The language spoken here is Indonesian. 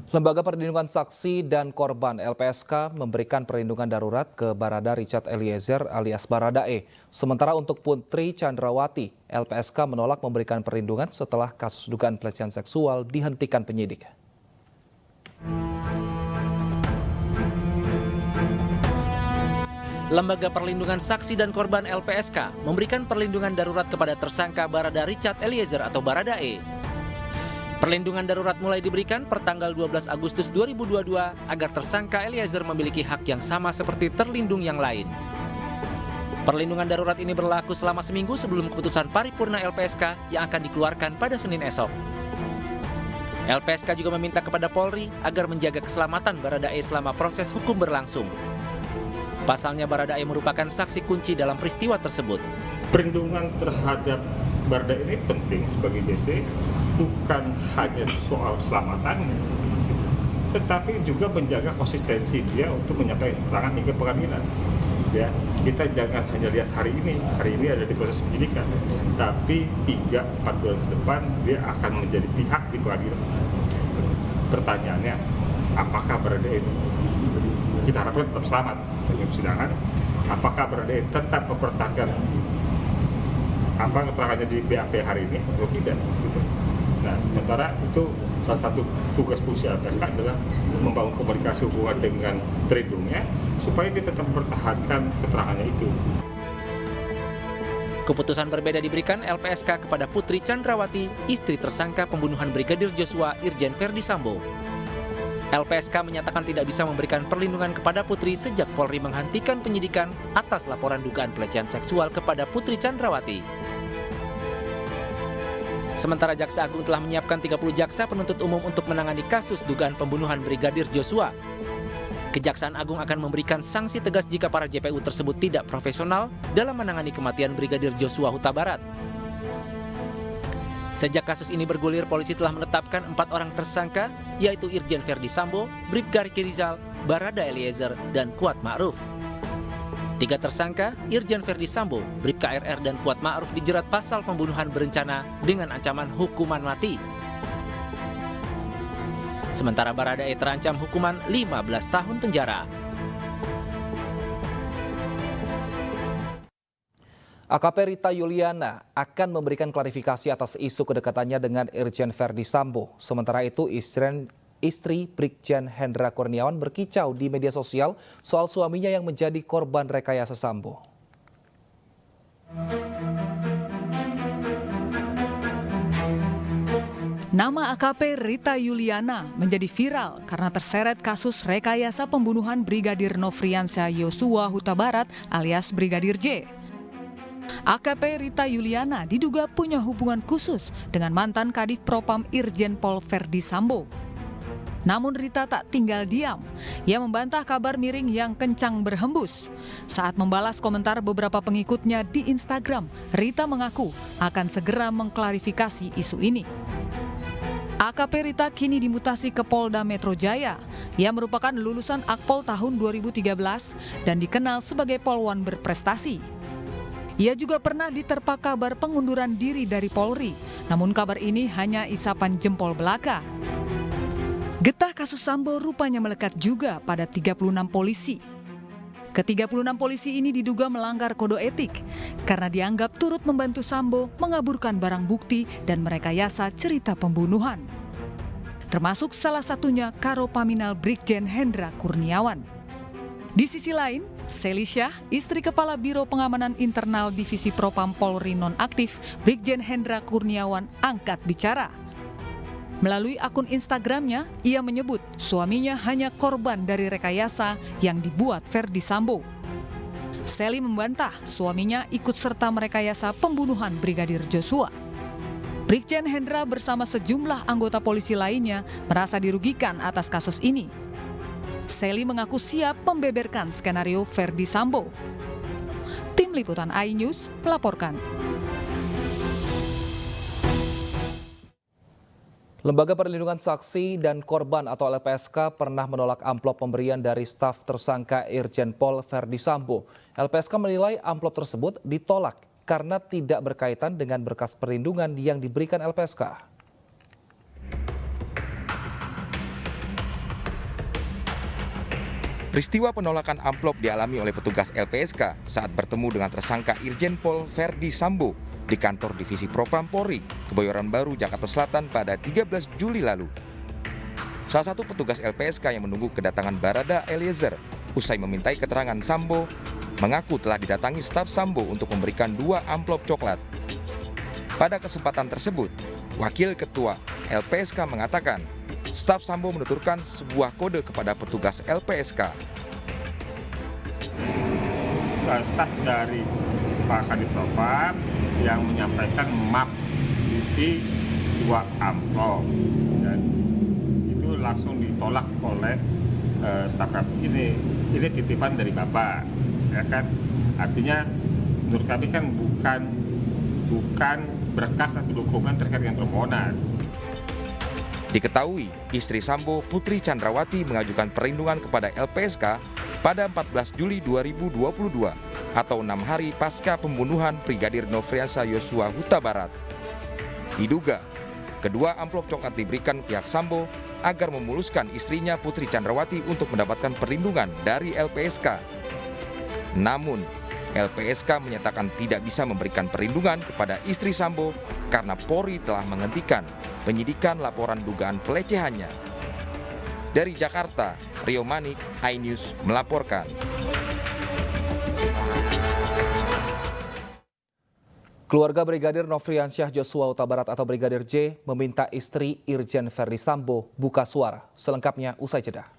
Lembaga Perlindungan Saksi dan Korban (LPSK) memberikan perlindungan darurat ke Barada Richard Eliezer alias Baradae. Sementara untuk Putri Chandrawati, LPSK menolak memberikan perlindungan setelah kasus dugaan pelecehan seksual dihentikan penyidik. Lembaga Perlindungan Saksi dan Korban (LPSK) memberikan perlindungan darurat kepada tersangka Barada Richard Eliezer atau Baradae. Perlindungan darurat mulai diberikan pertanggal 12 Agustus 2022 agar tersangka Eliezer memiliki hak yang sama seperti terlindung yang lain. Perlindungan darurat ini berlaku selama seminggu sebelum keputusan paripurna LPSK yang akan dikeluarkan pada Senin esok. LPSK juga meminta kepada Polri agar menjaga keselamatan Baradae selama proses hukum berlangsung. Pasalnya Baradae merupakan saksi kunci dalam peristiwa tersebut. Perlindungan terhadap Baradae ini penting sebagai JC, bukan hanya soal keselamatan, tetapi juga menjaga konsistensi dia untuk menyampaikan keterangan hingga pengadilan. Ya, kita jangan hanya lihat hari ini ada di proses penyidikan, tapi 3-4 bulan ke depan dia akan menjadi pihak di pengadilan. Pertanyaannya, apakah Baradae kita harapkan tetap selamat saat persidangan? Apakah Baradae tetap mempertahankan keterangannya di BAP hari ini atau tidak? Gitu. Nah, sementara itu salah satu tugas fungsi LPSK adalah membangun komunikasi hubungan dengan terlindungnya supaya dia tetap mempertahankan keterangannya itu. Keputusan berbeda diberikan LPSK kepada Putri Chandrawati, istri tersangka pembunuhan Brigadir Joshua Irjen Verdi Sambo. LPSK menyatakan tidak bisa memberikan perlindungan kepada Putri sejak Polri menghentikan penyidikan atas laporan dugaan pelecehan seksual kepada Putri Chandrawati. Sementara Jaksa Agung telah menyiapkan 30 jaksa penuntut umum untuk menangani kasus dugaan pembunuhan Brigadir Joshua. Kejaksaan Agung akan memberikan sanksi tegas jika para JPU tersebut tidak profesional dalam menangani kematian Brigadir Joshua Huta Barat. Sejak kasus ini bergulir, polisi telah menetapkan 4 orang tersangka, yaitu Irjen Verdi Sambo, Bribka Riki Rizal, Barada Eliezer, dan Kuat Ma'ruf. 3 tersangka, Irjen Verdi Sambo, Bribka RR, dan Kuat Ma'ruf dijerat pasal pembunuhan berencana dengan ancaman hukuman mati. Sementara Baradae terancam hukuman 15 tahun penjara. AKP Rita Yuliana akan memberikan klarifikasi atas isu kedekatannya dengan Irjen Verdi Sambo. Sementara itu, istri Brigjen Hendra Kurniawan berkicau di media sosial soal suaminya yang menjadi korban rekayasa Sambo. Nama AKP Rita Yuliana menjadi viral karena terseret kasus rekayasa pembunuhan Brigadir Nofriansyah Yosua Huta Barat alias Brigadir J. AKP Rita Yuliana diduga punya hubungan khusus dengan mantan Kadif Propam Irjen Pol Verdi Sambo. Namun Rita tak tinggal diam. Ia membantah kabar miring yang kencang berhembus. Saat membalas komentar beberapa pengikutnya di Instagram, Rita mengaku akan segera mengklarifikasi isu ini. AKP Rita kini dimutasi ke Polda Metro Jaya. Ia merupakan lulusan Akpol tahun 2013 dan dikenal sebagai polwan berprestasi. Ia juga pernah diterpa kabar pengunduran diri dari Polri, namun kabar ini hanya isapan jempol belaka. Getah kasus Sambo rupanya melekat juga pada 36 polisi. Ke-36 polisi ini diduga melanggar kode etik karena dianggap turut membantu Sambo mengaburkan barang bukti dan merekayasa cerita pembunuhan. Termasuk salah satunya Karo Paminal Brigjen Hendra Kurniawan. Di sisi lain, Selisha, istri Kepala Biro Pengamanan Internal Divisi Propam Polri Nonaktif, Brigjen Hendra Kurniawan angkat bicara. Melalui akun Instagramnya, ia menyebut suaminya hanya korban dari rekayasa yang dibuat Verdi Sambo. Seli membantah suaminya ikut serta merekayasa pembunuhan Brigadir Joshua. Brigjen Hendra bersama sejumlah anggota polisi lainnya merasa dirugikan atas kasus ini. Seli mengaku siap membeberkan skenario Verdi Sambo. Tim Liputan iNews melaporkan. Lembaga Perlindungan Saksi dan Korban atau LPSK pernah menolak amplop pemberian dari staf tersangka Irjen Pol Verdi Sambo. LPSK menilai amplop tersebut ditolak karena tidak berkaitan dengan berkas perlindungan yang diberikan LPSK. Peristiwa penolakan amplop dialami oleh petugas LPSK saat bertemu dengan tersangka Irjen Pol Verdi Sambo di kantor Divisi Propam Polri, Kebayoran Baru, Jakarta Selatan pada 13 Juli lalu. Salah satu petugas LPSK yang menunggu kedatangan Barada Eliezer usai memintai keterangan Sambo mengaku telah didatangi staf Sambo untuk memberikan 2 amplop coklat. Pada kesempatan tersebut, Wakil Ketua LPSK mengatakan staf Sambo menuturkan sebuah kode kepada petugas LPSK. Staf dari Pak Kadif Propam yang menyampaikan map isi 2 amplop dan itu langsung ditolak oleh staf kami. Ini titipan dari Bapak, ya kan? Artinya menurut kami kan bukan berkas atau dokumen terkait dengan permohonan. Diketahui, istri Sambo, Putri Chandrawati, mengajukan perlindungan kepada LPSK pada 14 Juli 2022 atau 6 hari pasca pembunuhan Brigadir Nofriansah Yosua Huta Barat. Diduga, kedua amplop coklat diberikan pihak Sambo agar memuluskan istrinya Putri Chandrawati untuk mendapatkan perlindungan dari LPSK. Namun, LPSK menyatakan tidak bisa memberikan perlindungan kepada istri Sambo karena Polri telah menghentikan penyidikan laporan dugaan pelecehannya. Dari Jakarta, Rio Manik, iNews melaporkan. Keluarga Brigadir Nofriansah Yosua Huta Barat atau Brigadir J meminta istri Irjen Verdi Sambo buka suara. Selengkapnya usai jeda.